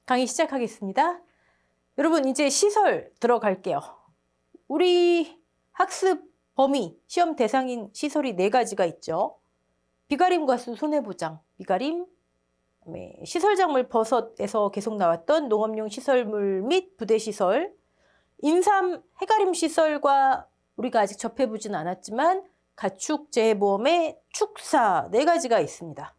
강의 시작하겠습니다. 여러분 이제 시설 들어갈게요. 우리 학습 범위, 시험 대상인 시설이 4가지가 있죠. 비가림 과수 손해보장, 비가림, 시설작물 버섯에서 계속 나왔던 농업용 시설물 및 부대시설, 인삼 해가림 시설과 우리가 아직 접해보진 않았지만 가축재해보험의 축사 4가지가 있습니다.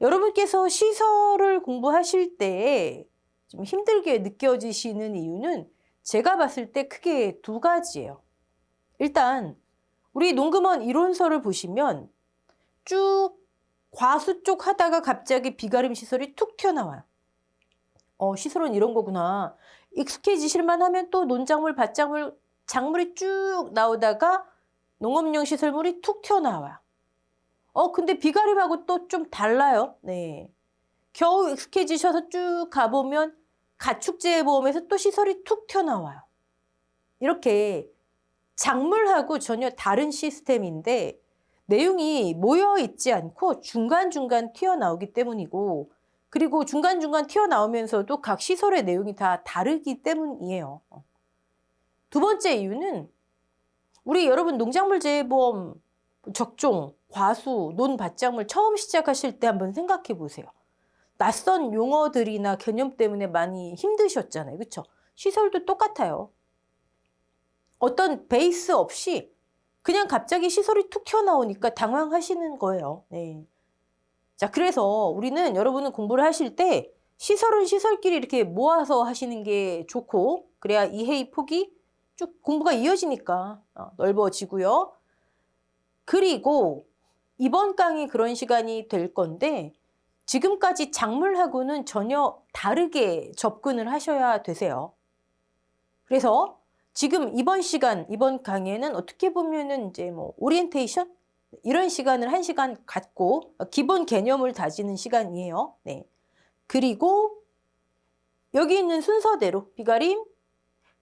여러분께서 시설을 공부하실 때 좀 힘들게 느껴지시는 이유는 제가 봤을 때 크게 2가지예요. 일단 우리 농금원 이론서를 보시면 쭉 과수 쪽 하다가 갑자기 비가림 시설이 툭 튀어나와요. 시설은 이런 거구나. 익숙해지실만 하면 또 논작물, 밭작물, 작물이 쭉 나오다가 농업용 시설물이 툭 튀어나와요. 근데 비가림하고 또 좀 달라요. 네. 겨우 익숙해지셔서 쭉 가보면 가축재해보험에서 또 시설이 툭 튀어나와요. 이렇게 작물하고 전혀 다른 시스템인데 내용이 모여있지 않고 중간중간 튀어나오기 때문이고, 그리고 중간중간 튀어나오면서도 각 시설의 내용이 다 다르기 때문이에요. 2번째 이유는 우리 여러분 농작물재해보험 적종, 과수, 논밭작물 처음 시작하실 때 한번 생각해 보세요. 낯선 용어들이나 개념 때문에 많이 힘드셨잖아요. 그렇죠? 시설도 똑같아요. 어떤 베이스 없이 그냥 갑자기 시설이 툭 튀어나오니까 당황하시는 거예요. 네. 자, 그래서 우리는 여러분은 공부를 하실 때 시설은 시설끼리 이렇게 모아서 하시는 게 좋고, 그래야 이해의 폭이 쭉 공부가 이어지니까 넓어지고요. 그리고 이번 강의 그런 시간이 될 건데 지금까지 작물하고는 전혀 다르게 접근을 하셔야 되세요. 그래서 지금 이번 시간, 이번 강의에는 어떻게 보면은 이제 오리엔테이션? 이런 시간을 1시간 갖고 기본 개념을 다지는 시간이에요. 네. 그리고 여기 있는 순서대로 비가림,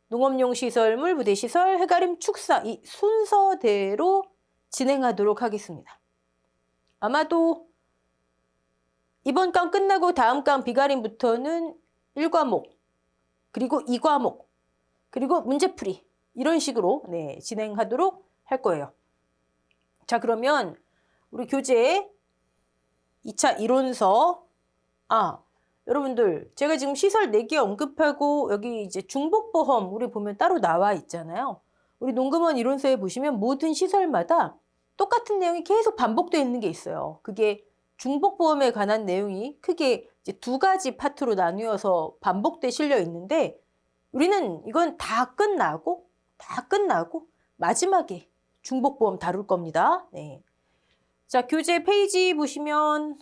농업용 시설물, 부대시설, 해가림, 축사 이 순서대로 진행하도록 하겠습니다. 아마도 이번 강 끝나고 다음 강 비가림부터는 1과목, 그리고 2과목, 그리고 문제풀이 이런 식으로 진행하도록 할 거예요. 자, 그러면 우리 교재 2차 이론서 여러분들 제가 지금 시설 4개 언급하고 여기 이제 중복보험 우리 보면 따로 나와 있잖아요. 우리 농금원 이론서에 보시면 모든 시설마다 똑같은 내용이 계속 반복되어 있는 게 있어요. 그게 중복보험에 관한 내용이 크게 이제 2가지 파트로 나뉘어서 반복돼 실려 있는데 우리는 이건 다 끝나고 마지막에 중복보험 다룰 겁니다. 네. 자, 교재 페이지 보시면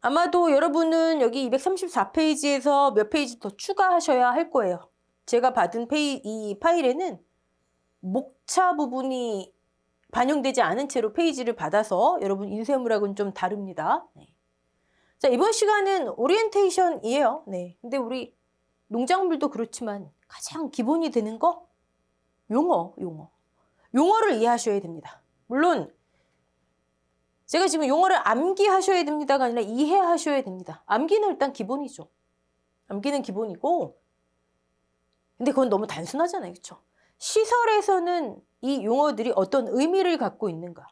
아마도 여러분은 여기 234페이지에서 몇 페이지 더 추가하셔야 할 거예요. 제가 받은 이 파일에는 목차 부분이 반영되지 않은 채로 페이지를 받아서 여러분 인쇄물하고는 좀 다릅니다. 네. 자, 이번 시간은 오리엔테이션이에요. 네. 근데 우리 농작물도 그렇지만 가장 기본이 되는 거 용어를 이해하셔야 됩니다. 물론 제가 지금 용어를 암기하셔야 됩니다가 아니라 이해하셔야 됩니다. 암기는 일단 기본이죠. 암기는 기본이고, 근데 그건 너무 단순하잖아요. 그렇죠? 시설에서는 이 용어들이 어떤 의미를 갖고 있는가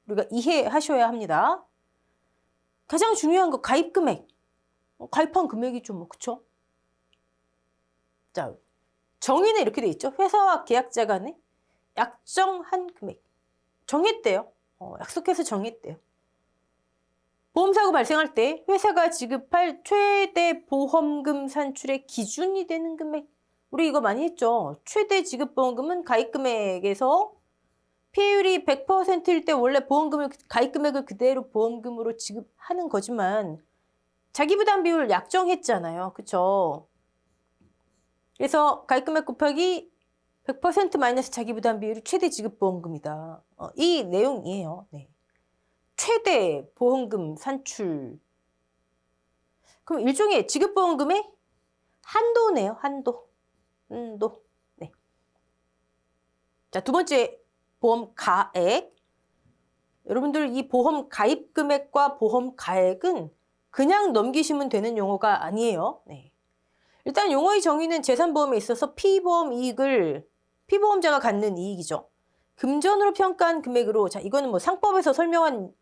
우리가 이해하셔야 합니다. 가장 중요한 거 가입금액. 가입한 금액이죠. 그쵸? 자, 정의는 이렇게 돼 있죠. 회사와 계약자 간에 약정한 금액. 정했대요. 약속해서 정했대요. 보험사고 발생할 때 회사가 지급할 최대 보험금 산출의 기준이 되는 금액. 우리 이거 많이 했죠. 최대 지급보험금은 가입금액에서 피해율이 100%일 때 원래 가입금액을 그대로 보험금으로 지급하는 거지만 자기부담 비율 약정했잖아요. 그쵸? 그래서 가입금액 곱하기 100% 마이너스 자기부담 비율이 최대 지급보험금이다. 이 내용이에요. 네. 최대 보험금 산출. 그럼 일종의 지급보험금의 한도네요. 한도. 네. 자, 2번째 보험 가액. 여러분들 이 보험 가입 금액과 보험 가액은 그냥 넘기시면 되는 용어가 아니에요. 네. 일단 용어의 정의는 재산보험에 있어서 피보험 이익을 피보험자가 갖는 이익이죠. 금전으로 평가한 금액으로, 자, 이거는 뭐 상법에서 설명한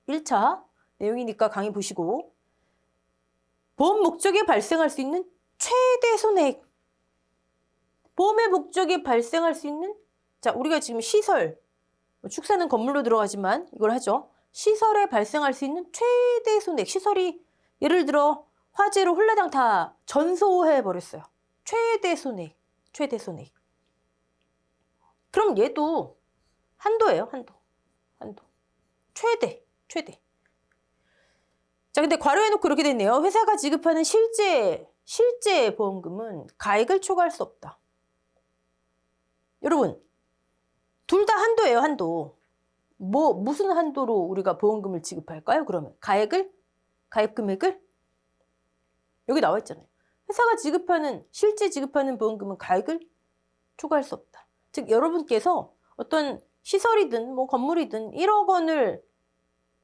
1차 내용이니까 강의 보시고, 보험 목적에 발생할 수 있는 최대 손해액. 보험의 목적에 발생할 수 있는, 자, 우리가 지금 시설, 축사는 건물로 들어가지만 이걸 하죠. 시설에 발생할 수 있는 최대 손해액. 시설이 예를 들어 화재로 홀라당 다 전소해 버렸어요. 최대 손해액. 최대 손해액. 그럼 얘도 한도예요, 한도. 한도. 최대. 자, 근데 괄호해놓고 이렇게 됐네요. 회사가 지급하는 실제 보험금은 가액을 초과할 수 없다. 여러분, 둘 다 한도예요, 한도. 무슨 한도로 우리가 보험금을 지급할까요? 그러면 가액 금액을 여기 나와 있잖아요. 회사가 실제 지급하는 보험금은 가액을 초과할 수 없다. 즉, 여러분께서 어떤 시설이든 뭐 건물이든 1억 원을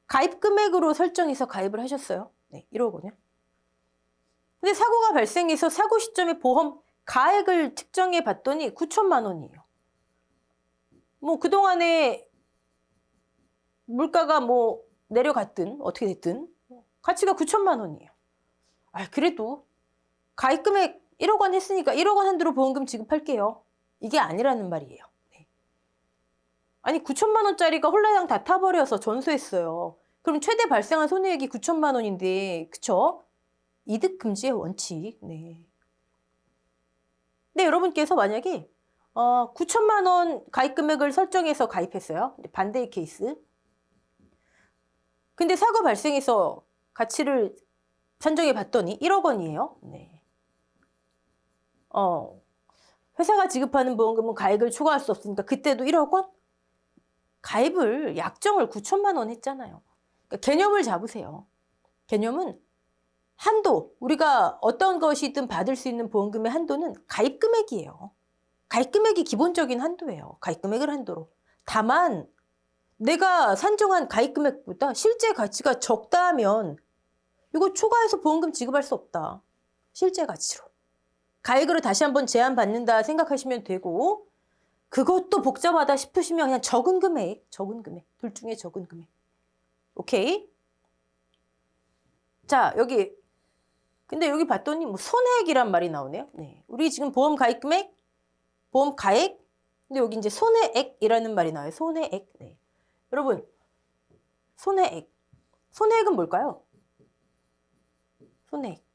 가입 금액으로 설정해서 가입을 하셨어요. 네, 1억 원이요. 근데 사고가 발생해서 사고 시점에 보험 가액을 측정해 봤더니 9천만 원이에요. 뭐 그동안에 물가가 뭐 내려갔든 어떻게 됐든 가치가 9천만 원이에요. 그래도 가입 금액 1억 원 했으니까 1억 원 한도로 보험금 지급할게요. 이게 아니라는 말이에요. 네. 아니 9천만 원짜리가 홀라당 다 타버려서 전소했어요. 그럼 최대 발생한 손해액이 9천만 원인데, 그쵸? 이득 금지의 원칙. 네. 근데 여러분께서 만약에 9천만 원 가입 금액을 설정해서 가입했어요. 반대의 케이스. 근데 사고 발생해서 가치를 산정해 봤더니 1억 원이에요. 네. 회사가 지급하는 보험금은 가액을 초과할 수 없으니까 그때도 1억 원? 가입을 약정을 9천만 원 했잖아요. 그러니까 개념을 잡으세요. 개념은 한도, 우리가 어떤 것이든 받을 수 있는 보험금의 한도는 가입 금액이에요. 가입 금액이 기본적인 한도예요. 가입 금액을 한도로. 다만 내가 산정한 가입 금액보다 실제 가치가 적다면 이거 초과해서 보험금 지급할 수 없다. 실제 가치로. 가액으로 다시 한번 제한받는다 생각하시면 되고, 그것도 복잡하다 싶으시면 그냥 적은 금액. 둘 중에 적은 금액. 오케이? 자, 근데 여기 봤더니 뭐 손해액이란 말이 나오네요. 네. 우리 지금 보험 가입 금액, 보험 가액, 근데 여기 이제 손해액이라는 말이 나와요. 손해액. 네. 여러분, 손해액. 손해액은 뭘까요? 손해액.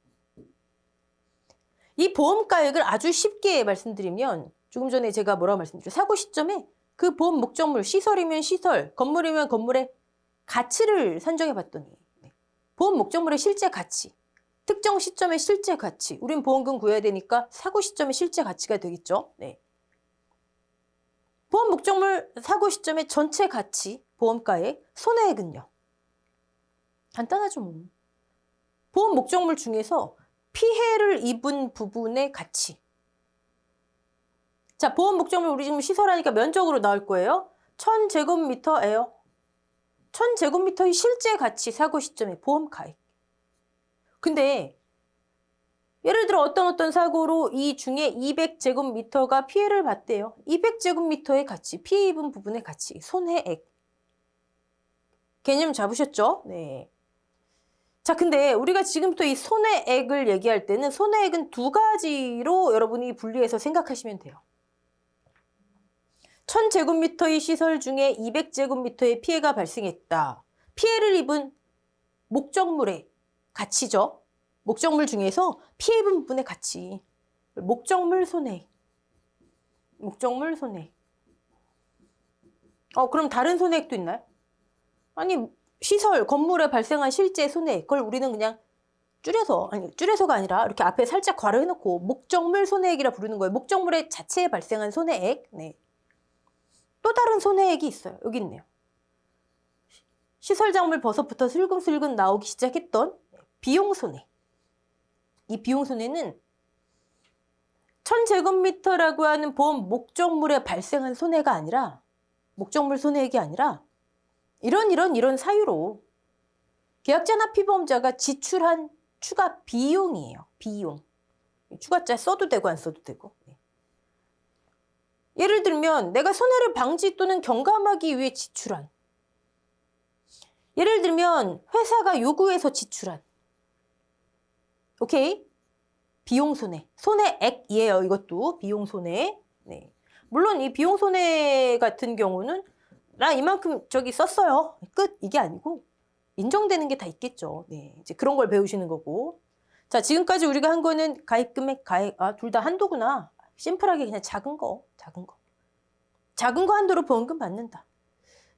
이 보험가액을 아주 쉽게 말씀드리면, 조금 전에 제가 뭐라고 말씀드렸죠? 사고 시점에 그 보험 목적물, 시설이면 시설, 건물이면 건물의 가치를 산정해 봤더니, 보험 목적물의 실제 가치, 특정 시점의 실제 가치, 우린 보험금 구해야 되니까 사고 시점의 실제 가치가 되겠죠. 네. 보험 목적물 사고 시점의 전체 가치, 보험가액, 손해액은요? 간단하죠. 뭐. 보험 목적물 중에서 피해를 입은 부분의 가치. 자, 보험 목적물 우리 지금 시설하니까 면적으로 나올 거예요. 1000제곱미터예요. 1000제곱미터의 실제 가치, 사고 시점의 보험 가액. 근데 예를 들어 어떤 사고로 이 중에 200제곱미터가 피해를 봤대요. 200제곱미터의 가치, 피해 입은 부분의 가치, 손해액. 개념 잡으셨죠? 네. 자, 근데 우리가 지금부터 이 손해액을 얘기할 때는 손해액은 두 가지로 여러분이 분리해서 생각하시면 돼요. 1000제곱미터의 시설 중에 200제곱미터의 피해가 발생했다. 피해를 입은 목적물의 가치죠. 목적물 중에서 피해 입은 부분의 가치. 목적물 손해. 목적물 손해. 그럼 다른 손해액도 있나요? 아니, 시설, 건물에 발생한 실제 손해액. 그걸 우리는 그냥 줄여서가 아니라 이렇게 앞에 살짝 괄호해놓고 목적물 손해액이라 부르는 거예요. 목적물의 자체에 발생한 손해액. 네. 또 다른 손해액이 있어요. 여기 있네요. 시설작물 버섯부터 슬금슬금 나오기 시작했던 비용 손해. 이 비용 손해는 1000제곱미터라고 하는 보험 목적물에 발생한 손해가 아니라, 목적물 손해액이 아니라 이런 사유로 계약자나 피보험자가 지출한 추가 비용이에요. 비용. 추가자 써도 되고 안 써도 되고. 예를 들면 내가 손해를 방지 또는 경감하기 위해 지출한. 예를 들면 회사가 요구해서 지출한. 오케이? 비용 손해. 손해액이에요. 이것도 비용 손해. 네. 물론 이 비용 손해 같은 경우는 나 이만큼 저기 썼어요. 끝. 이게 아니고 인정되는 게 다 있겠죠. 네. 이제 그런 걸 배우시는 거고. 자, 지금까지 우리가 한 거는 가입 금액, 둘 다 한도구나. 심플하게 그냥 작은 거. 작은 거 한도로 보험금 받는다.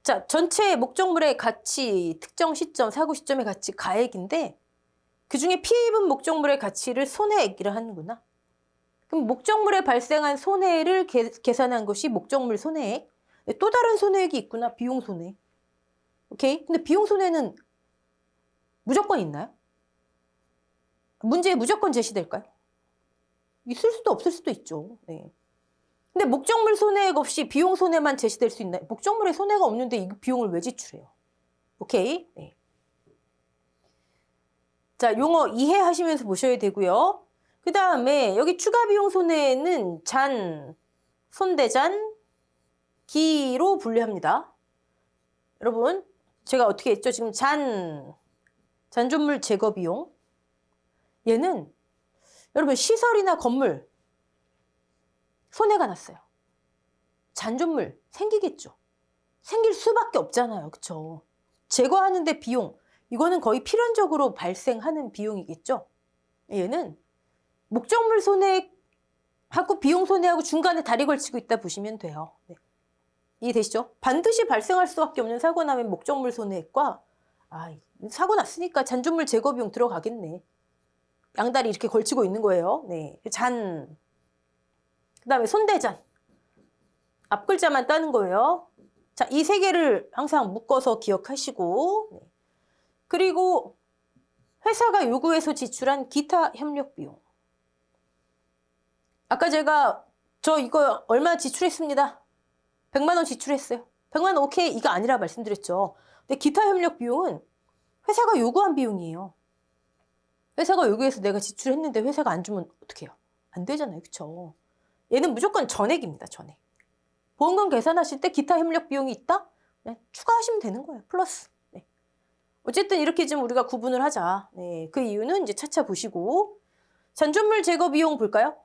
자, 전체 목적물의 가치, 특정 시점, 사고 시점의 가치 가액인데 그중에 피해 입은 목적물의 가치를 손해액이라 하는구나. 그럼 목적물에 발생한 손해를 계산한 것이 목적물 손해액. 또 다른 손해액이 있구나. 비용 손해. 오케이? 근데 비용 손해는 무조건 있나요? 문제에 무조건 제시될까요? 있을 수도 없을 수도 있죠. 네. 근데 목적물 손해액 없이 비용 손해만 제시될 수 있나요? 목적물에 손해가 없는데 이 비용을 왜 지출해요? 오케이? 네. 자, 용어 이해하시면서 보셔야 되고요. 그 다음에 여기 추가 비용 손해는 잔, 손대잔, 기로 분류합니다. 여러분, 제가 어떻게 했죠? 지금 잔존물 제거 비용. 얘는 여러분 시설이나 건물 손해가 났어요. 잔존물 생기겠죠. 생길 수밖에 없잖아요. 그쵸? 제거하는데 비용. 이거는 거의 필연적으로 발생하는 비용이겠죠. 얘는 목적물 손해하고 비용 손해하고 중간에 다리 걸치고 있다 보시면 돼요. 네. 이해되시죠? 반드시 발생할 수밖에 없는 사고 나면 목적물 손해액과 사고 났으니까 잔존물 제거 비용 들어가겠네. 양다리 이렇게 걸치고 있는 거예요. 네. 잔. 그 다음에 손대잔. 앞 글자만 따는 거예요. 자, 이 세 개를 항상 묶어서 기억하시고. 네. 그리고 회사가 요구해서 지출한 기타 협력 비용. 아까 제가 저 이거 얼마 지출했습니다. 100만 원 지출했어요. 100만 원 오케이 이거 아니라 말씀드렸죠. 근데 기타 협력 비용은 회사가 요구한 비용이에요. 회사가 요구해서 내가 지출했는데 회사가 안 주면 어떡해요? 안 되잖아요. 그쵸? 얘는 무조건 전액입니다. 전액. 보험금 계산하실 때 기타 협력 비용이 있다? 그냥 추가하시면 되는 거예요. 플러스. 네. 어쨌든 이렇게 좀 우리가 구분을 하자. 네. 그 이유는 이제 차차 보시고. 잔존물 제거 비용 볼까요?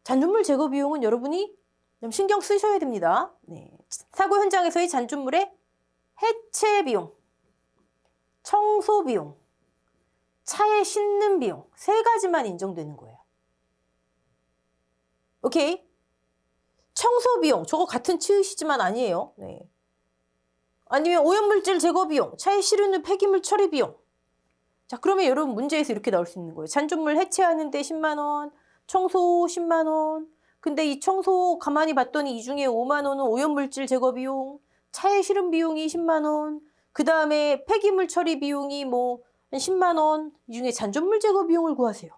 잔존물 제거 비용은 여러분이 좀 신경 쓰셔야 됩니다. 네. 사고 현장에서의 잔존물의 해체 비용, 청소 비용, 차에 싣는 비용 세 가지만 인정되는 거예요. 오케이? 청소 비용 저거 같은 치읓이지만 아니에요. 네. 아니면 오염물질 제거 비용, 차에 실은 후 폐기물 처리 비용. 자, 그러면 여러분 문제에서 이렇게 나올 수 있는 거예요. 잔존물 해체하는데 10만 원, 청소 10만 원. 근데 이 청소 가만히 봤더니 이 중에 5만 원은 오염물질 제거 비용, 차에 실은 비용이 10만 원, 그 다음에 폐기물 처리 비용이 뭐 한 10만 원, 이 중에 잔존물 제거 비용을 구하세요.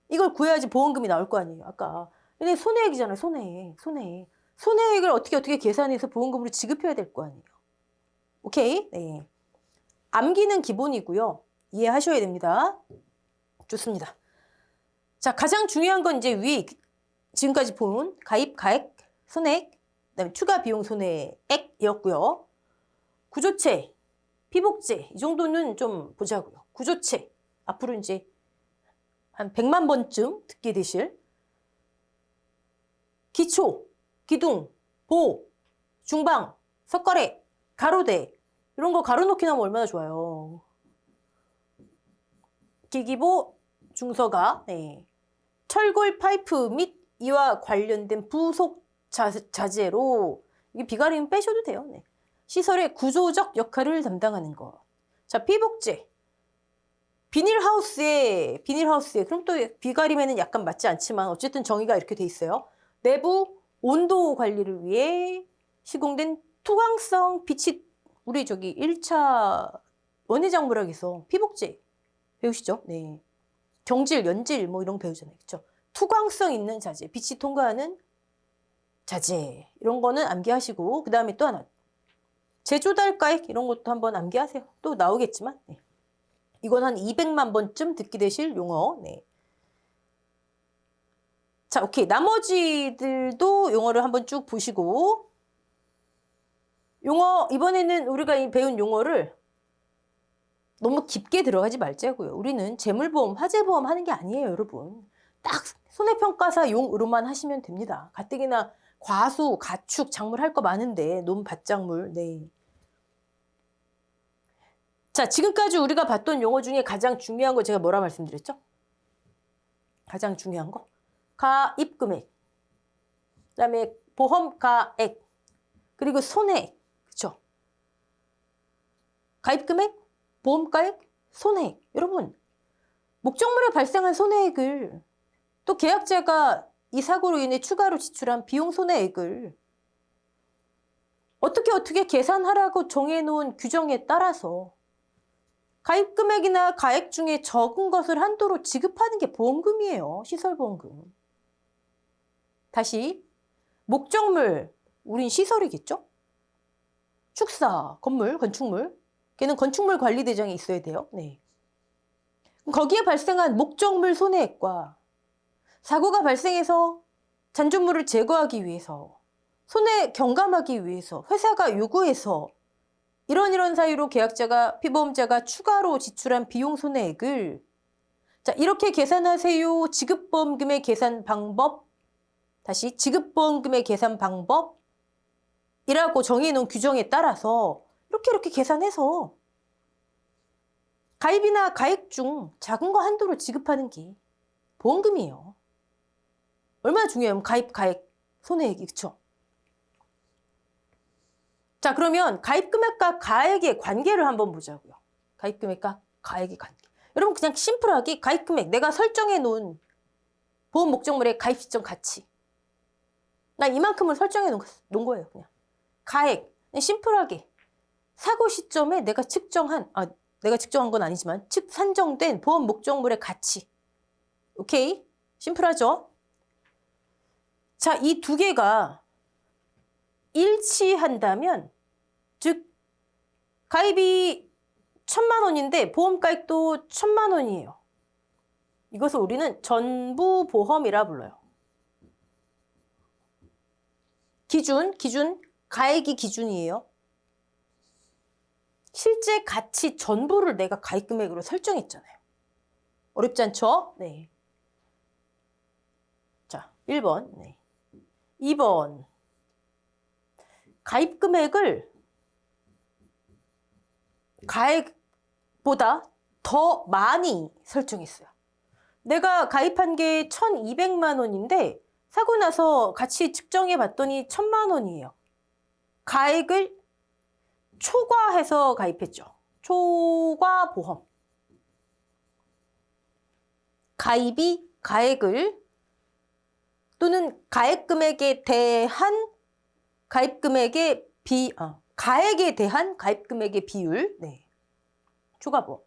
이걸 구해야지 보험금이 나올 거 아니에요. 아까. 근데 손해액이잖아요. 손해액. 손해액을 어떻게 계산해서 보험금으로 지급해야 될 거 아니에요. 오케이? 네. 암기는 기본이고요. 이해하셔야 됩니다. 좋습니다. 자, 가장 중요한 건 이제 위에 지금까지 본 가입, 가액, 손해액, 그다음에 추가 비용 손해액이었고요. 구조체, 피복제 이 정도는 좀 보자고요. 구조체 앞으로 이제 한 100만 번쯤 듣게 되실 기초, 기둥, 보, 중방, 석가래, 가로대 이런 거 가로놓기 나면 얼마나 좋아요. 기기보, 중서가, 네. 철골 파이프 및 이와 관련된 부속 자재로 이게 비가림 빼셔도 돼요. 네. 시설의 구조적 역할을 담당하는 거. 자, 피복제. 비닐하우스에 그럼 또 비가림에는 약간 맞지 않지만 어쨌든 정의가 이렇게 돼 있어요. 내부 온도 관리를 위해 시공된 투광성 빛이 우리 저기 1차 원예장물학에서 피복제 배우시죠? 네. 경질, 연질 뭐 이런 거 배우잖아요. 그렇죠? 투광성 있는 자재, 빛이 통과하는 자재 이런 거는 암기하시고 그 다음에 또 하나 제조달가액 이런 것도 한번 암기하세요. 또 나오겠지만 네. 이건 한 200만 번쯤 듣게 되실 용어. 네. 자, 오케이. 나머지들도 용어를 한번 쭉 보시고 용어 이번에는 우리가 배운 용어를 너무 깊게 들어가지 말자고요. 우리는 재물보험, 화재보험 하는 게 아니에요, 여러분. 딱 손해평가사 용으로만 하시면 됩니다. 가뜩이나 과수, 가축, 작물 할 거 많은데 논, 밭작물. 네. 자, 지금까지 우리가 봤던 용어 중에 가장 중요한 거 제가 뭐라 말씀드렸죠? 가장 중요한 거? 가입금액, 그다음에 보험가액, 그리고 손해액. 그렇죠? 가입금액, 보험가액, 손해액. 여러분, 목적물에 발생한 손해액을 또 계약자가 이 사고로 인해 추가로 지출한 비용 손해액을 어떻게 계산하라고 정해놓은 규정에 따라서 가입금액이나 가액 중에 적은 것을 한도로 지급하는 게 보험금이에요. 시설보험금. 다시 목적물, 우린 시설이겠죠? 축사, 건물, 건축물. 걔는 건축물 관리대장이 있어야 돼요. 네. 거기에 발생한 목적물 손해액과 사고가 발생해서 잔존물을 제거하기 위해서 손해 경감하기 위해서 회사가 요구해서 이런 사유로 계약자가 피보험자가 추가로 지출한 비용 손해액을 자 이렇게 계산하세요. 지급보험금의 계산 방법 다시 지급보험금의 계산 방법이라고 정해놓은 규정에 따라서 이렇게 계산해서 가입이나 가액 중 작은 거 한도로 지급하는 게 보험금이에요. 얼마나 중요해요. 가입, 가액, 손해액이. 그쵸? 자, 그러면 가입금액과 가액의 관계를 한번 보자고요. 가입금액과 가액의 관계. 여러분 그냥 심플하게 가입금액, 내가 설정해 놓은 보험 목적물의 가입 시점 가치. 나 이만큼을 설정해 놓은 거예요. 그냥. 가액, 그냥 심플하게. 사고 시점에 내가 측정한 건 아니지만 산정된 보험 목적물의 가치. 오케이? 심플하죠? 자, 이 두 개가 일치한다면 즉 가입이 1,000만 원인데 보험가액도 1,000만 원이에요. 이것을 우리는 전부보험이라 불러요. 기준, 가액이 기준이에요. 실제 가치 전부를 내가 가입금액으로 설정했잖아요. 어렵지 않죠? 네. 자, 1번. 네. 2번. 가입금액을 가액보다 더 많이 설정했어요. 내가 가입한 게 1,200만 원인데 사고 나서 같이 측정해 봤더니 1,000만 원이에요. 가액을 초과해서 가입했죠. 초과보험. 가입이 가액을 또는 가액금액에 대한 가입금액의 가액에 대한 가입금액의 비율. 네. 초과보험.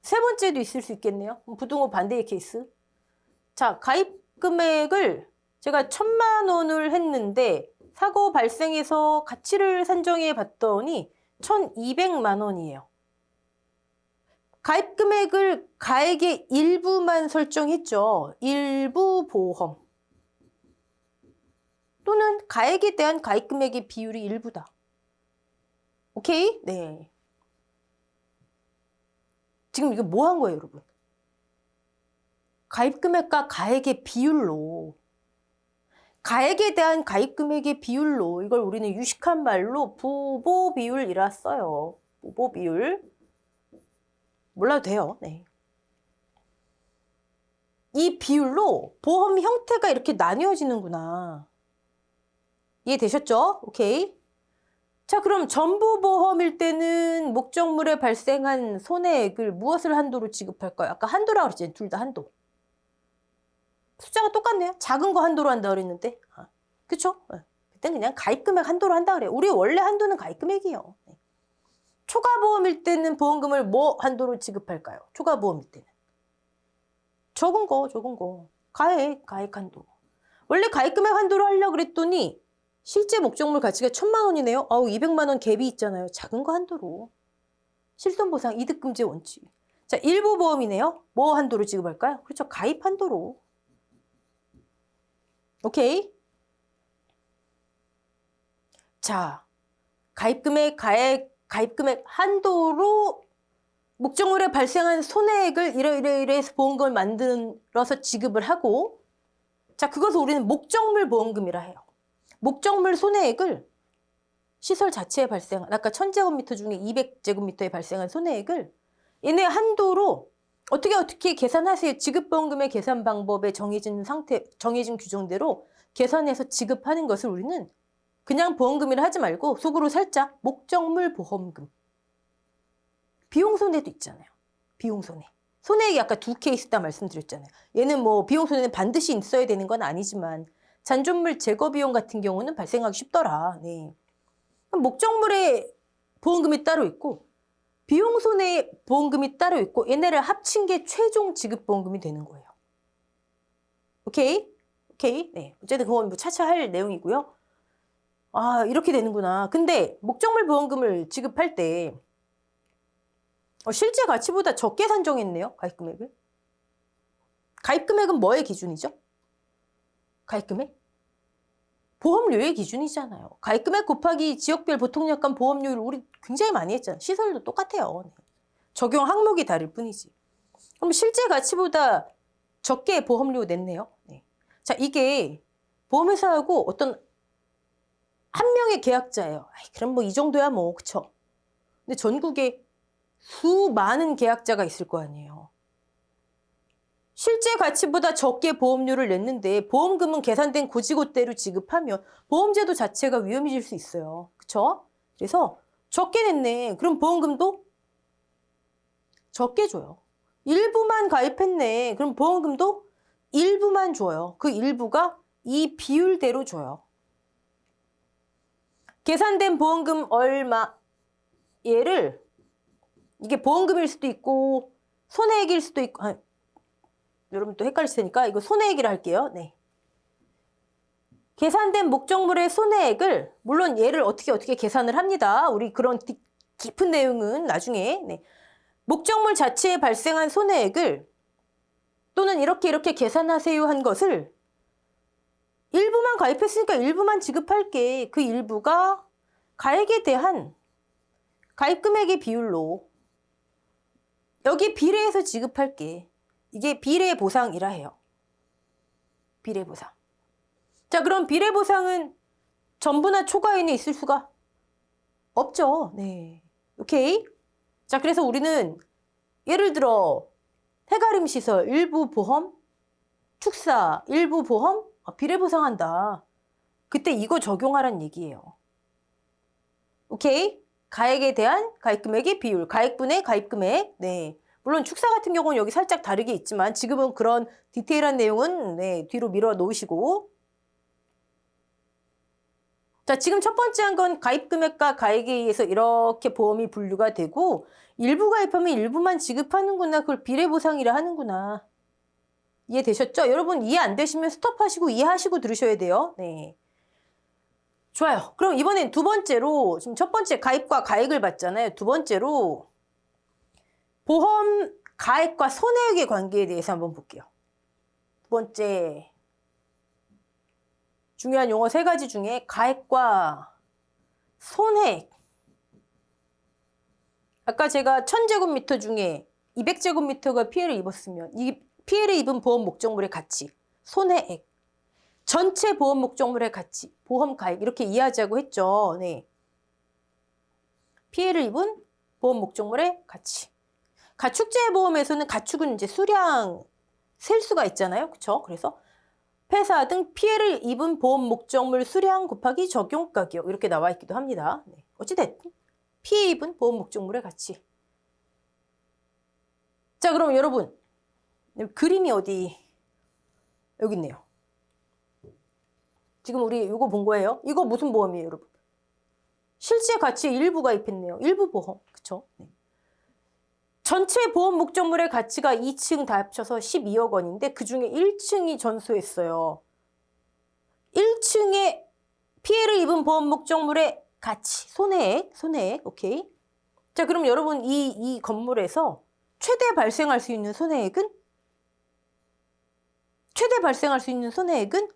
세 번째도 있을 수 있겠네요. 부등호 반대의 케이스. 자, 가입금액을 제가 1,000만 원을 했는데 사고 발생해서 가치를 산정해 봤더니 1,200만 원이에요. 가입금액을 가액의 일부만 설정했죠. 일부 보험. 또는 가액에 대한 가입금액의 비율이 일부다. 오케이? 네. 지금 이거 뭐 한 거예요, 여러분? 가입금액과 가액의 비율로 가액에 대한 가입금액의 비율로 이걸 우리는 유식한 말로 부보비율이라 써요. 부보비율. 몰라도 돼요. 네. 이 비율로 보험 형태가 이렇게 나뉘어지는구나. 이해되셨죠? 오케이. 자, 그럼 전부보험일 때는 목적물에 발생한 손해액을 무엇을 한도로 지급할까요? 아까 한도라고 그랬잖아요. 둘 다 한도. 숫자가 똑같네요. 작은 거 한도로 한다 그랬는데. 그쵸? 그땐 그냥 가입금액 한도로 한다 그래요. 우리 원래 한도는 가입금액이에요. 초과보험일 때는 보험금을 뭐 한도로 지급할까요? 초과보험일 때는. 적은 거. 가액 한도. 원래 가입금액 한도로 하려고 그랬더니 실제 목적물 가치가 1,000만 원이네요. 아우 200만 원 갭이 있잖아요. 작은 거 한도로. 실손보상 이득금지 원칙. 자, 일부 보험이네요. 뭐 한도로 지급할까요? 그렇죠. 가입 한도로. 오케이. 자, 가입금액 한도로 목적물에 발생한 손해액을 이래서 보험금을 만들어서 지급을 하고, 자, 그것을 우리는 목적물 보험금이라 해요. 목적물 손해액을 시설 자체에 발생한, 아까 1000제곱미터 중에 200제곱미터에 발생한 손해액을 얘네 한도로 어떻게 계산하세요? 지급보험금의 계산 방법에 정해진 규정대로 계산해서 지급하는 것을 우리는 그냥 보험금이라 하지 말고 속으로 살짝 목적물 보험금. 비용손해도 있잖아요. 비용손해. 손해액이 아까 2케이스 있다 말씀드렸잖아요. 얘는 뭐 비용손해는 반드시 있어야 되는 건 아니지만 잔존물 제거 비용 같은 경우는 발생하기 쉽더라. 네. 목적물의 보험금이 따로 있고 비용손해 보험금이 따로 있고 얘네를 합친 게 최종 지급보험금이 되는 거예요. 오케이? 오케이? 네. 어쨌든 그건 뭐 차차 할 내용이고요. 아, 이렇게 되는구나. 근데 목적물 보험금을 지급할 때 실제 가치보다 적게 산정했네요. 가입금액을. 가입금액은 뭐의 기준이죠? 가입금액? 보험료의 기준이잖아요. 가입금액 곱하기 지역별 보통약관 보험료를 우리 굉장히 많이 했잖아요. 시설도 똑같아요. 네. 적용 항목이 다를 뿐이지. 그럼 실제 가치보다 적게 보험료 냈네요. 네. 자, 이게 보험회사하고 어떤 한 명의 계약자예요. 아이, 그럼 뭐 이 정도야 뭐, 그쵸? 근데 전국에 수많은 계약자가 있을 거 아니에요. 실제 가치보다 적게 보험료를 냈는데 보험금은 계산된 고지고대로 지급하면 보험제도 자체가 위험해질 수 있어요. 그쵸? 그래서 적게 냈네. 그럼 보험금도 적게 줘요. 일부만 가입했네. 그럼 보험금도 일부만 줘요. 그 일부가 이 비율대로 줘요. 계산된 보험금 얼마, 얘를 이게 보험금일 수도 있고 손해액일 수도 있고, 여러분 또 헷갈릴 테니까 이거 손해액이라 할게요. 네. 계산된 목적물의 손해액을 물론 얘를 어떻게 계산을 합니다. 우리 그런 깊은 내용은 나중에. 네. 목적물 자체에 발생한 손해액을 또는 이렇게 계산하세요 한 것을 일부만 가입했으니까 일부만 지급할게. 그 일부가 가액에 대한 가입금액의 비율로 여기 비례해서 지급할게. 이게 비례보상이라 해요. 비례보상. 자, 그럼 비례보상은 전부나 초과인이 있을 수가 없죠. 네. 오케이. 자, 그래서 우리는 예를 들어 해가림 시설 일부 보험, 축사 일부 보험 비례보상한다. 그때 이거 적용하란 얘기예요. 오케이? 가액에 대한 가입금액의 비율, 가액분의 가입금액. 네. 물론 축사 같은 경우는 여기 살짝 다르게 있지만 지금은 그런 디테일한 내용은 네, 뒤로 밀어 놓으시고. 자, 지금 첫 번째 한 건 가입금액과 가액에 의해서 이렇게 보험이 분류가 되고 일부 가입하면 일부만 지급하는구나. 그걸 비례보상이라 하는구나. 이해되셨죠? 여러분 이해 안 되시면 스톱하시고 이해하시고 들으셔야 돼요. 네. 좋아요. 그럼 이번엔 두 번째로 지금 첫 번째 가입과 가액을 봤잖아요. 두 번째로 보험 가액과 손해액의 관계에 대해서 한번 볼게요. 두 번째 중요한 용어 세 가지 중에 가액과 손해액. 아까 제가 1000제곱미터 중에 200제곱미터가 피해를 입었으면 이 피해를 입은 보험 목적물의 가치, 손해액, 전체 보험 목적물의 가치, 보험 가액 이렇게 이해하자고 했죠. 네. 피해를 입은 보험 목적물의 가치. 가축재보험에서는 가축은 이제 수량 셀 수가 있잖아요. 그렇죠? 그래서 폐사 등 피해를 입은 보험 목적물 수량 곱하기 적용 가격 이렇게 나와 있기도 합니다. 네. 어찌됐든 피해 입은 보험 목적물의 가치. 자, 그럼 여러분 그림이 어디 여기 있네요. 지금 우리 이거 본 거예요. 이거 무슨 보험이에요, 여러분? 실제 가치의 일부 가입했네요. 일부 보험. 그쵸? 네. 전체 보험 목적물의 가치가 2층 다 합쳐서 12억 원인데 그중에 1층이 전수했어요. 1층에 피해를 입은 보험 목적물의 가치, 손해액, 오케이. 자, 그럼 여러분 이 건물에서 최대 발생할 수 있는 손해액은? 최대 발생할 수 있는 손해액은?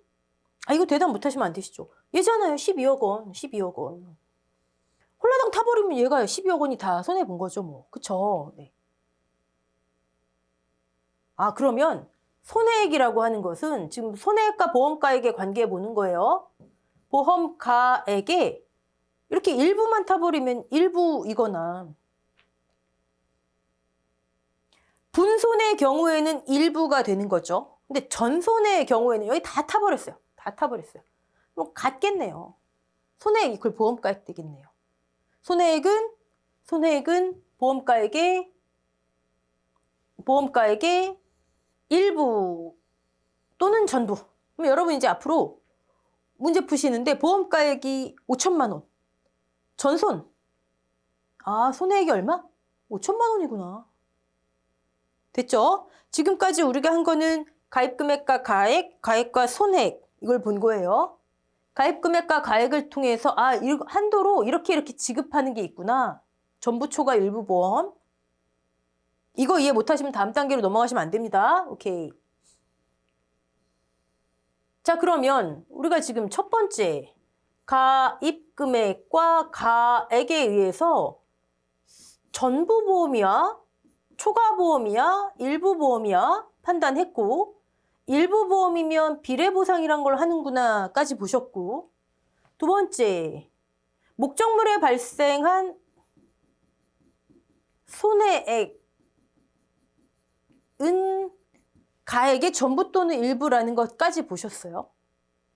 아, 이거 대답 못하시면 안 되시죠? 얘잖아요. 12억 원, 12억 원. 홀라당 타버리면 얘가 12억 원이 다 손해본 거죠, 뭐. 그쵸? 네. 아, 그러면 손해액이라고 하는 것은 지금 손해액과 보험가액의 관계 보는 거예요. 보험가액에 이렇게 일부만 타버리면 일부이거나 분손해의 경우에는 일부가 되는 거죠. 근데 전손해의 경우에는 여기 다 타버렸어요. 다 타버렸어요. 그럼 같겠네요. 손해액 이퀄 보험가액 되겠네요. 손해액은 보험가액의 일부 또는 전부. 그럼 여러분 이제 앞으로 문제 푸시는데 보험가액이 5천만 원. 전손. 아, 손해액이 얼마? 5천만 원이구나. 됐죠? 지금까지 우리가 한 거는 가입금액과 가액, 가액과 손해액 이걸 본 거예요. 가입금액과 가액을 통해서 아, 한도로 이렇게 지급하는 게 있구나. 전부 초과 일부 보험. 이거 이해 못하시면 다음 단계로 넘어가시면 안 됩니다. 오케이. 자, 그러면 우리가 지금 첫 번째 가입금액과 가액에 의해서 전부 보험이야? 초과 보험이야? 일부 보험이야? 판단했고 일부 보험이면 비례보상이란 걸 하는구나까지 보셨고 두 번째 목적물에 발생한 손해액은 가액의 전부 또는 일부라는 것까지 보셨어요.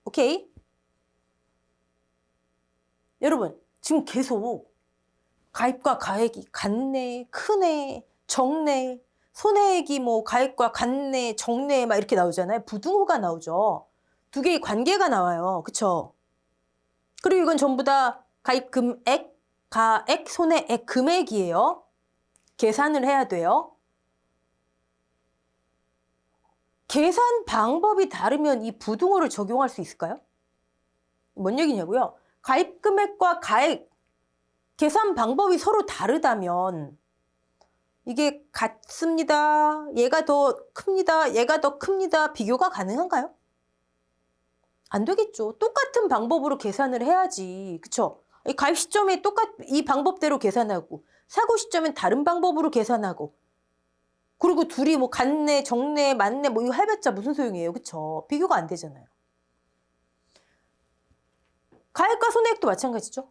오케이? 여러분 지금 계속 가입과 가액이 같네, 크네, 적네, 손해액이 뭐 가액과 같네, 적네 막 이렇게 나오잖아요. 부등호가 나오죠. 두 개의 관계가 나와요. 그쵸? 그리고 이건 전부 다 가입 금액, 가액, 손해액, 금액이에요. 계산을 해야 돼요. 계산 방법이 다르면 이 부등호를 적용할 수 있을까요? 뭔 얘기냐고요? 가입 금액과 가액, 계산 방법이 서로 다르다면 이게 같습니다. 얘가 더 큽니다. 얘가 더 큽니다. 비교가 가능한가요? 안 되겠죠. 똑같은 방법으로 계산을 해야지. 그쵸? 가입 시점에 이 방법대로 계산하고 사고 시점엔 다른 방법으로 계산하고 그리고 둘이 뭐 같네, 적네, 맞네 뭐 이거 해봤자 무슨 소용이에요. 그쵸? 비교가 안 되잖아요. 가액과 손해액도 마찬가지죠.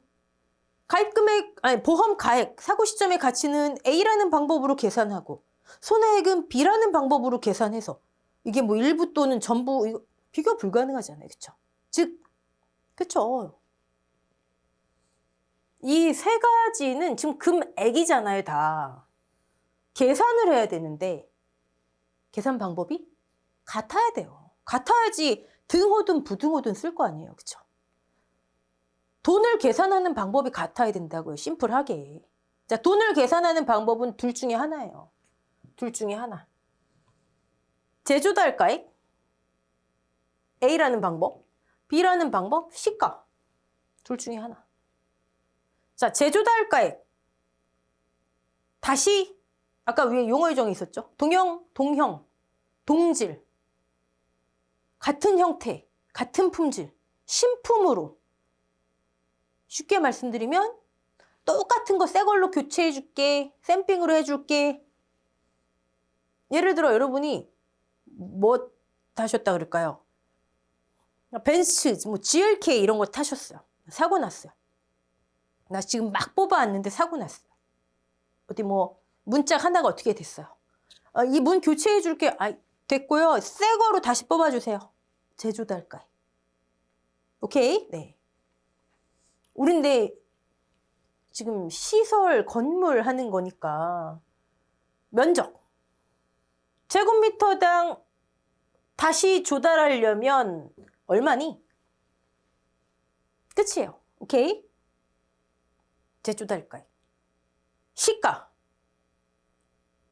가입금액, 아니 보험 가액, 사고 시점의 가치는 A라는 방법으로 계산하고 손해액은 B라는 방법으로 계산해서 이게 뭐 일부 또는 전부 이거 비교 불가능하잖아요. 그쵸? 즉, 그쵸? 이 세 가지는 지금 금액이잖아요, 다. 계산을 해야 되는데 계산 방법이 같아야 돼요. 같아야지 등호든 부등호든 쓸 거 아니에요. 그쵸? 돈을 계산하는 방법이 같아야 된다고요. 심플하게. 자, 돈을 계산하는 방법은 둘 중에 하나예요. 둘 중에 하나. 제조달가액 A라는 방법, B라는 방법, 시가. 둘 중에 하나. 자, 제조달가액. 다시 아까 위에 용어 유정이 있었죠. 동형, 동질. 같은 형태, 같은 품질, 신품으로. 쉽게 말씀드리면 똑같은 거 새 걸로 교체해 줄게, 샘핑으로 해줄게. 예를 들어 여러분이 뭐 타셨다 그럴까요? 벤츠, 뭐 GLK 이런 거 타셨어요. 사고 났어요. 나 지금 막 뽑아왔는데 사고 났어요. 어디 뭐 문짝 하나가 어떻게 됐어요. 이 문 교체해 줄게. 됐고요. 새 거로 다시 뽑아주세요. 제조달가액. 오케이? 네. 우린데 지금 시설, 건물 하는 거니까 면적. 제곱미터당 다시 조달하려면 얼마니? 끝이에요. 오케이? 제조달가액. 시가.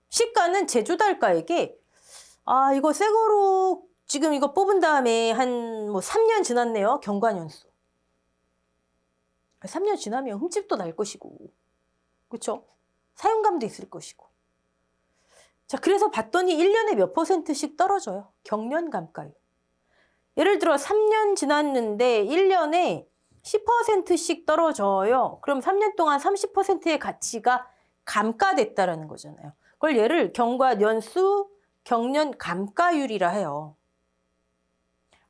시가는 제조달가액에 이거 새 거로 지금 이거 뽑은 다음에 한 뭐 3년 지났네요. 경과년수. 3년 지나면 흠집도 날 것이고, 그렇죠? 사용감도 있을 것이고. 자, 그래서 봤더니 1년에 몇 %씩 떨어져요. 경련 감가율. 예를 들어 3년 지났는데 1년에 10%씩 떨어져요. 그럼 3년 동안 30%의 가치가 감가됐다라는 거잖아요. 그걸 얘를 경과년수 경련 감가율이라 해요.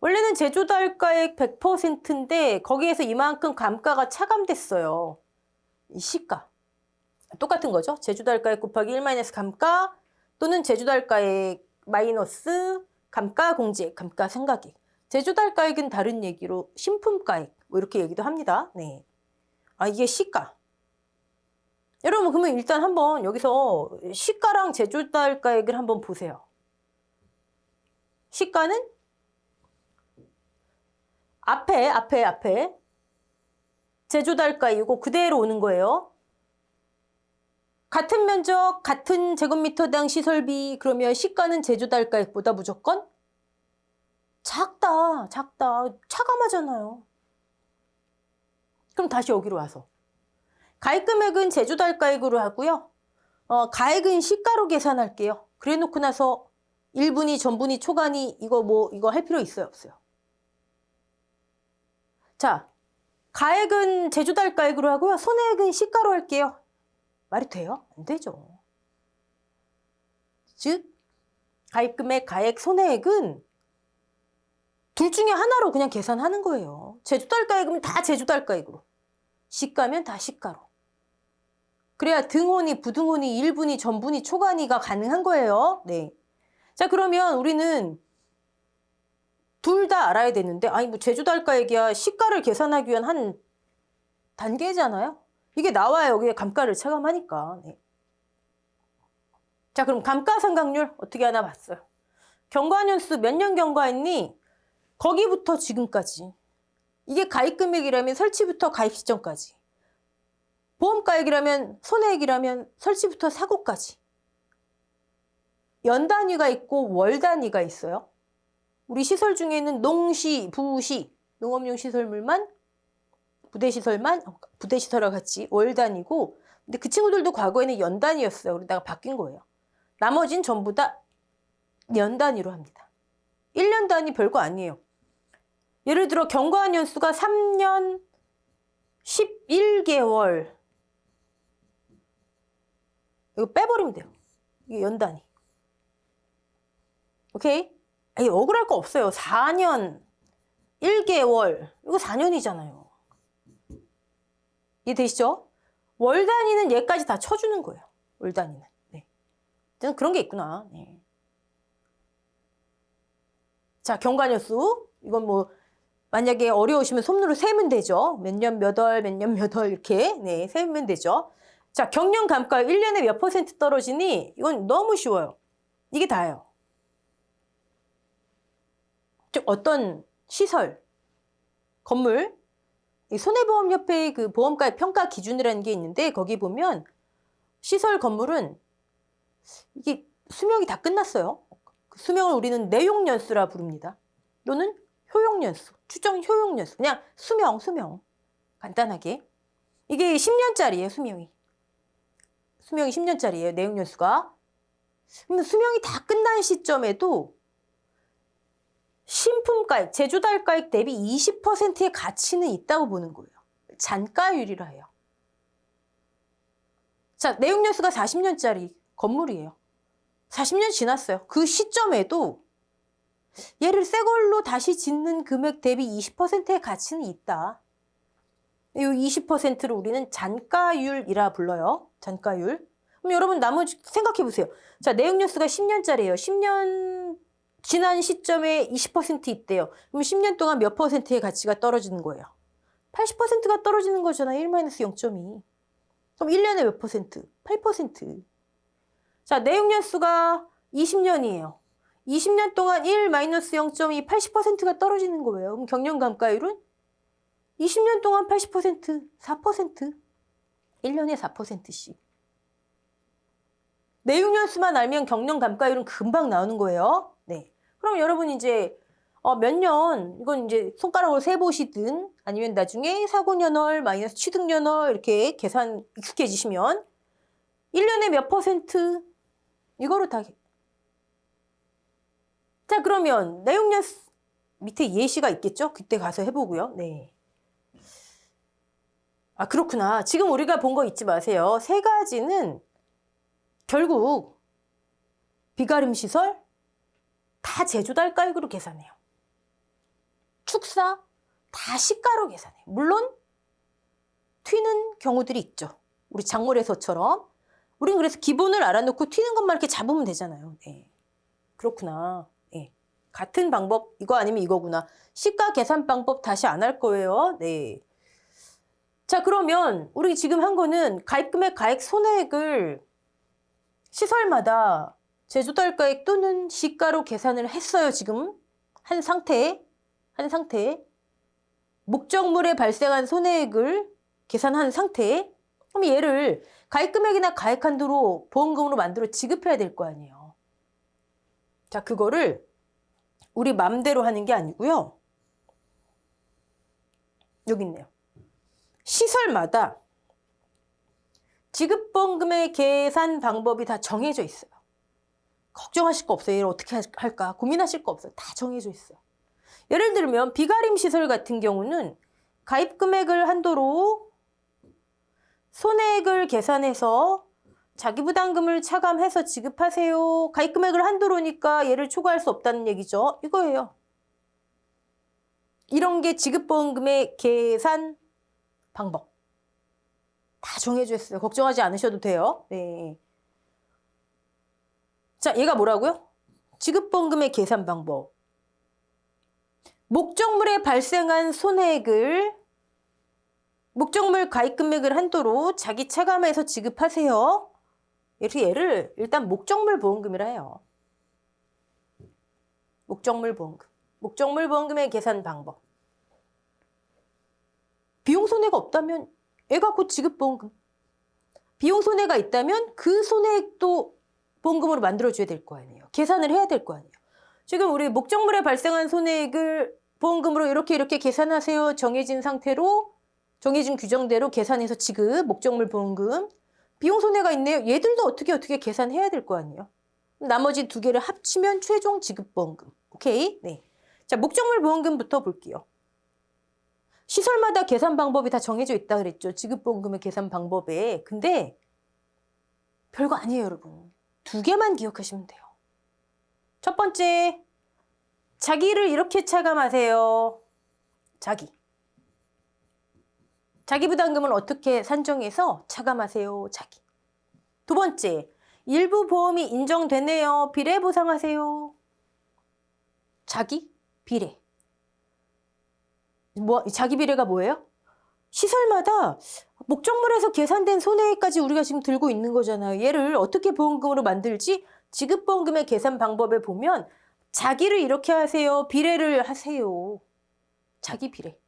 원래는 제조달가액 100%인데 거기에서 이만큼 감가가 차감됐어요. 이 시가. 똑같은 거죠. 제조달가액 곱하기 1 감가 또는 제조달가액 마이너스 감가 공제액, 감가 상각액. 제조달가액은 다른 얘기로 신품가액 뭐 이렇게 얘기도 합니다. 네. 아, 이게 시가. 여러분 그러면 일단 한번 여기서 시가랑 제조달가액을 한번 보세요. 시가는 앞에 제조달가이고 그대로 오는 거예요. 같은 면적, 같은 제곱미터당 시설비 그러면 시가는 제조달가액보다 무조건 작다. 차감하잖아요. 그럼 다시 여기로 와서 가액금액은 제조달가액으로 하고요. 가액은 시가로 계산할게요. 그래 놓고 나서 1분위, 전분위, 초간위 이거 할 필요 있어요, 없어요? 자, 가액은 제조달가액으로 하고요. 손해액은 시가로 할게요. 말이 돼요? 안 되죠. 즉, 가입금액, 가액, 손해액은 둘 중에 하나로 그냥 계산하는 거예요. 제조달가액이면 다 제조달가액으로. 시가면 다 시가로. 그래야 등혼이, 부등혼이, 일분위, 전분위, 초간위가 가능한 거예요. 네. 자, 그러면 우리는 둘 다 알아야 되는데, 아니, 뭐 제조달가액이야. 시가를 계산하기 위한 한 단계잖아요. 이게 나와요. 여기에 감가를 차감하니까. 네. 자, 그럼 감가상각률 어떻게 하나 봤어요. 경과년수 몇 년 경과했니? 거기부터 지금까지. 이게 가입금액이라면 설치부터 가입 시점까지. 보험가액이라면 손해액이라면 설치부터 사고까지. 연 단위가 있고 월 단위가 있어요. 우리 시설 중에는 농시, 부시, 농업용 시설물만 부대시설과 같이 월 단위고 근데 그 친구들도 과거에는 연 단위였어요. 그러다가 바뀐 거예요. 나머진 전부 다 연 단위로 합니다. 1년 단위 별거 아니에요. 예를 들어 경과년수가 3년 11개월 이거 빼버리면 돼요. 이게 연 단위. 오케이? 아니, 억울할 거 없어요. 4년 1개월 이거 4년이잖아요. 이해되시죠? 월 단위는 얘까지 다 쳐주는 거예요. 월 단위는. 네. 그런 게 있구나. 네. 자, 경과년수. 이건 뭐 만약에 어려우시면 손으로 세면 되죠. 몇 년 몇 월 이렇게 네, 세면 되죠. 자, 경련 감가율 1년에 몇 % 떨어지니? 이건 너무 쉬워요. 이게 다예요. 즉 어떤 시설, 건물, 손해보험협회의 그 보험가액 평가 기준이라는 게 있는데 거기 보면 시설 건물은 이게 수명이 다 끝났어요. 그 수명을 우리는 내용연수라 부릅니다. 또는 효용연수, 추정 효용연수. 그냥 수명. 간단하게. 이게 10년짜리예요, 수명이. 수명이 10년짜리예요, 내용연수가. 그러면 수명이 다 끝난 시점에도 신품가액, 제조달가액 대비 20%의 가치는 있다고 보는 거예요. 잔가율이라 해요. 자, 내용연수가 40년짜리 건물이에요. 40년 지났어요. 그 시점에도 얘를 새 걸로 다시 짓는 금액 대비 20%의 가치는 있다. 이 20%를 우리는 잔가율이라 불러요. 잔가율. 그럼 여러분 나머지 생각해 보세요. 자, 내용연수가 10년짜리예요. 10년 지난 시점에 20% 있대요. 그럼 10년 동안 몇 %의 가치가 떨어지는 거예요? 80%가 떨어지는 거잖아요. 1-0.2. 그럼 1년에 몇 %? 8%. 자, 내용연수가 20년이에요. 20년 동안 1-0.2, 80%가 떨어지는 거예요. 그럼 경련감가율은 20년 동안 80%, 4%. 1년에 4%씩. 내용연수만 알면 경련감가율은 금방 나오는 거예요. 네. 그럼 여러분 이제 몇 년, 이건 이제 손가락으로 세보시든 아니면 나중에 사고연월 마이너스 취득연월 이렇게 계산 익숙해지시면 1년에 몇 퍼센트 이거로 다. 자, 그러면 내용연 밑에 예시가 있겠죠? 그때 가서 해보고요. 네. 아, 그렇구나. 지금 우리가 본 거 잊지 마세요. 세 가지는 결국 비가림 시설 다 제조달가액으로 계산해요. 축사 다 시가로 계산해요. 물론 튀는 경우들이 있죠. 우리 작물에서처럼. 우린 그래서 기본을 알아놓고 튀는 것만 이렇게 잡으면 되잖아요. 네. 그렇구나. 네. 같은 방법 이거 아니면 이거구나. 시가 계산 방법 다시 안 할 거예요. 네. 자, 그러면 우리 지금 한 거는 가입금액 가액 손해액을 시설마다 제조달가액 또는 시가로 계산을 했어요. 지금 한 상태에 목적물에 발생한 손해액을 계산한 상태에 그럼 얘를 가입금액이나 가액한도로 보험금으로 만들어 지급해야 될 거 아니에요. 자, 그거를 우리 맘대로 하는 게 아니고요. 여기 있네요. 시설마다 지급보험금의 계산 방법이 다 정해져 있어요. 걱정하실 거 없어요. 얘를 어떻게 할까? 고민하실 거 없어요. 다 정해져 있어요. 예를 들면 비가림 시설 같은 경우는 가입금액을 한도로 손해액을 계산해서 자기부담금을 차감해서 지급하세요. 가입금액을 한도로니까 얘를 초과할 수 없다는 얘기죠. 이거예요. 이런 게 지급보험금의 계산 방법. 다 정해져 있어요. 걱정하지 않으셔도 돼요. 네. 자, 얘가 뭐라고요? 지급보험금의 계산 방법. 목적물에 발생한 손해액을 목적물 가입금액을 한도로 자기 차감해서 지급하세요. 이렇게 얘를 일단 목적물 보험금이라 해요. 목적물 보험금. 목적물 보험금의 계산 방법. 비용 손해가 없다면 얘가 곧 지급보험금. 비용 손해가 있다면 그 손해액도 보험금으로 만들어줘야 될 거 아니에요. 계산을 해야 될 거 아니에요. 지금 우리 목적물에 발생한 손해액을 보험금으로 이렇게 계산하세요. 정해진 상태로 정해진 규정대로 계산해서 지급, 목적물 보험금. 비용 손해가 있네요. 얘들도 어떻게 계산해야 될 거 아니에요. 나머지 두 개를 합치면 최종 지급보험금. 오케이? 네. 자, 목적물 보험금부터 볼게요. 시설마다 계산 방법이 다 정해져 있다 그랬죠. 지급보험금의 계산 방법에. 근데 별거 아니에요, 여러분. 두 개만 기억하시면 돼요. 첫 번째, 자기를 이렇게 차감하세요. 자기 부담금을 어떻게 산정해서 차감하세요. 자기. 두 번째, 일부 보험이 인정되네요. 비례 보상하세요. 자기 비례. 자기 비례가 뭐예요? 시설마다 목적물에서 계산된 손해까지 우리가 지금 들고 있는 거잖아요. 얘를 어떻게 보험금으로 만들지? 지급보험금의 계산 방법에 보면 자기를 이렇게 하세요. 비례를 하세요. 자기 비례.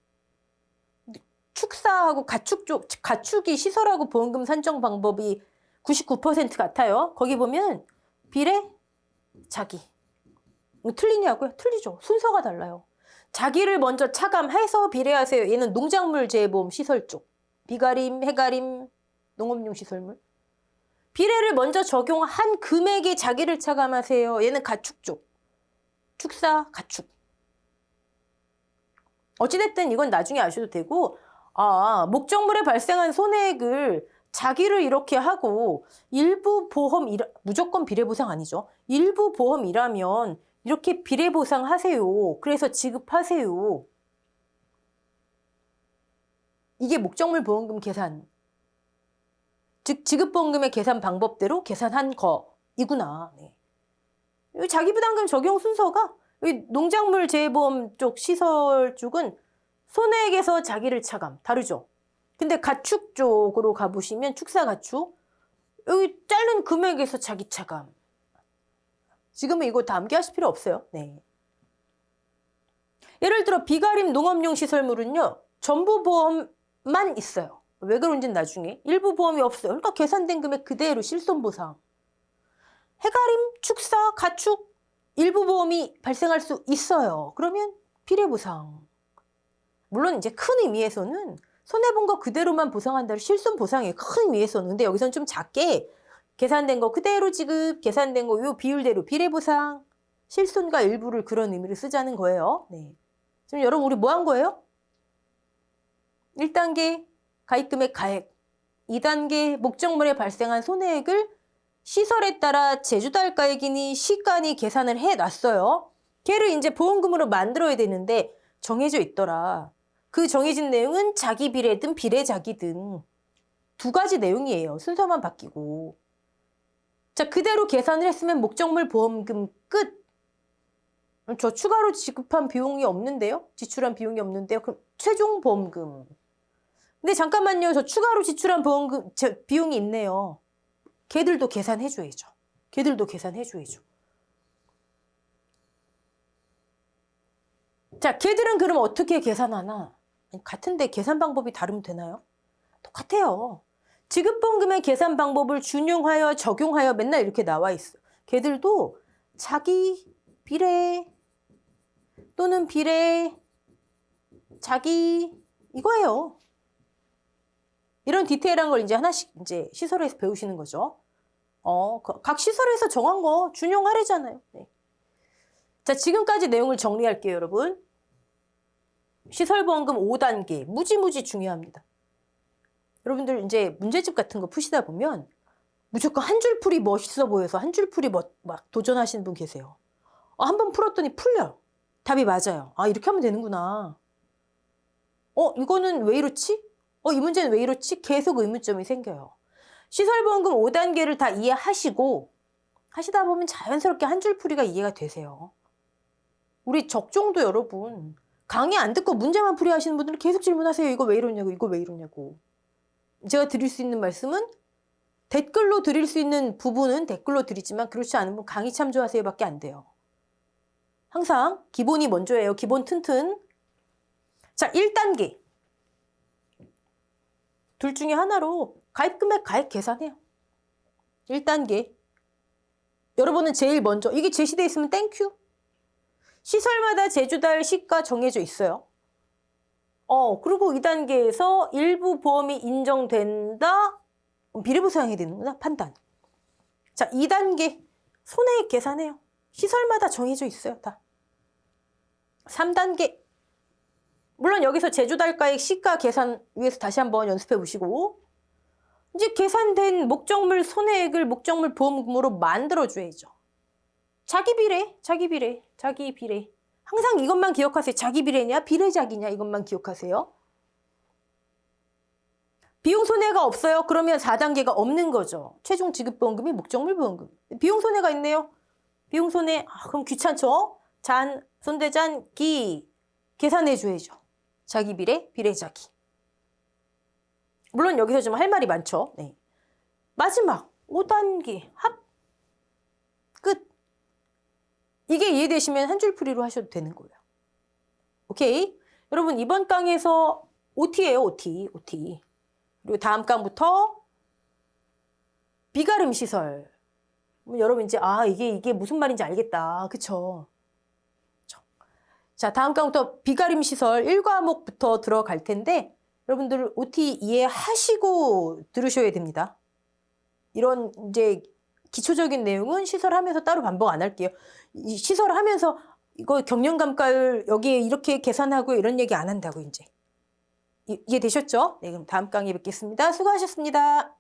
축사하고 가축 쪽, 가축이 시설하고 보험금 산정 방법이 99% 같아요. 거기 보면 비례, 자기. 틀리냐고요? 틀리죠. 순서가 달라요. 자기를 먼저 차감해서 비례하세요. 얘는 농작물 재보험 시설 쪽. 비가림, 해가림, 농업용 시설물. 비례를 먼저 적용한 금액에 자기를 차감하세요. 얘는 가축 쪽. 축사, 가축. 어찌됐든 이건 나중에 아셔도 되고, 목적물에 발생한 손해액을 자기를 이렇게 하고 일부 보험, 무조건 비례보상 아니죠. 일부 보험이라면 이렇게 비례보상하세요. 그래서 지급하세요. 이게 목적물 보험금 계산. 즉 지급보험금의 계산 방법대로 계산한 거이구나. 네. 자기부담금 적용 순서가 농작물 재보험 쪽 시설 쪽은 손해액에서 자기를 차감. 다르죠. 근데 가축 쪽으로 가보시면 축사 가축. 여기 자른 금액에서 자기 차감. 지금은 이거 다 암기하실 필요 없어요. 네. 예를 들어 비가림 농업용 시설물은요. 전부 보험만 있어요. 왜 그런지는 나중에. 일부 보험이 없어요. 그러니까 계산된 금액 그대로 실손보상. 해가림, 축사, 가축, 일부 보험이 발생할 수 있어요. 그러면 비례보상. 물론 이제 큰 의미에서는 손해본 거 그대로만 보상한다는 실손 보상이에요. 큰 의미에서는. 근데 여기서는 좀 작게 계산된 거 그대로 지급, 계산된 거 요 비율대로 비례보상, 실손과 일부를 그런 의미로 쓰자는 거예요. 네. 지금 여러분 우리 뭐 한 거예요? 1단계 가입금액 가액, 2단계 목적물에 발생한 손해액을 시설에 따라 제주달가액이니 시가니 계산을 해놨어요. 걔를 이제 보험금으로 만들어야 되는데 정해져 있더라. 그 정해진 내용은 자기 비례든 비례자기든 두 가지 내용이에요. 순서만 바뀌고. 자, 그대로 계산을 했으면 목적물 보험금 끝. 저 추가로 지급한 비용이 없는데요? 지출한 비용이 없는데요? 그럼 최종 보험금. 근데 잠깐만요. 저 추가로 지출한 보험금 비용이 있네요. 걔들도 계산해줘야죠. 걔들도 계산해줘야죠. 자, 걔들은 그럼 어떻게 계산하나? 같은데 계산 방법이 다르면 되나요? 똑같아요. 지급보험금의 계산 방법을 준용하여 적용하여 맨날 이렇게 나와 있어. 걔들도 자기 비례 또는 비례 자기 이거예요. 이런 디테일한 걸 이제 하나씩 이제 시설에서 배우시는 거죠. 각 시설에서 정한 거 준용하래잖아요. 네. 자, 지금까지 내용을 정리할게요, 여러분. 시설보험금 5단계 무지무지 중요합니다. 여러분들 이제 문제집 같은 거 푸시다 보면 무조건 한 줄 풀이 멋있어 보여서 한 줄 풀이 막 도전하시는 분 계세요. 한 번 풀었더니 풀려. 답이 맞아요. 아, 이렇게 하면 되는구나. 이거는 왜 이렇지? 이 문제는 왜 이렇지? 계속 의문점이 생겨요. 시설보험금 5단계를 다 이해하시고 하시다 보면 자연스럽게 한 줄 풀이가 이해가 되세요. 우리 적종도 여러분 강의 안 듣고 문제만 풀이 하시는 분들은 계속 질문하세요. 이거 왜 이러냐고, 이거 왜 이러냐고. 제가 드릴 수 있는 말씀은 댓글로 드릴 수 있는 부분은 댓글로 드리지만 그렇지 않으면 강의 참조하세요 밖에 안 돼요. 항상 기본이 먼저예요. 기본 튼튼. 자, 1단계. 둘 중에 하나로 가입금액 가액 계산해요. 1단계. 여러분은 제일 먼저 이게 제시되어 있으면 땡큐. 시설마다 제주달 시가 정해져 있어요. 그리고 2단계에서 일부 보험이 인정된다. 비례보상해야 되는구나. 판단. 자, 2단계 손해액 계산해요. 시설마다 정해져 있어요. 다. 3단계. 물론 여기서 제주달가액 시가 계산 위해서 다시 한번 연습해 보시고 이제 계산된 목적물 손해액을 목적물 보험금으로 만들어줘야죠. 자기 비례. 항상 이것만 기억하세요. 자기 비례냐 비례자기냐 이것만 기억하세요. 비용 손해가 없어요. 그러면 4단계가 없는 거죠. 최종 지급보험금이 목적물 보험금. 비용 손해가 있네요. 비용 손해. 그럼 귀찮죠. 손대잔 기 계산해줘야죠. 자기 비례 비례자기. 물론 여기서 좀 할 말이 많죠. 네. 마지막 5단계 합 끝. 이게 이해되시면 한 줄 풀이로 하셔도 되는 거예요. 오케이? 여러분 이번 강에서 OT예요. OT. 그리고 다음 강부터 비가림 시설. 여러분 이제 이게 무슨 말인지 알겠다. 그쵸? 자, 다음 강부터 비가림 시설 1과목부터 들어갈 텐데 여러분들 OT 이해하시고 들으셔야 됩니다. 이런 이제 기초적인 내용은 시설하면서 따로 반복 안 할게요. 시설하면서 이거 경영감가율 여기에 이렇게 계산하고 이런 얘기 안 한다고 이제. 이해되셨죠? 네, 그럼 다음 강의에 뵙겠습니다. 수고하셨습니다.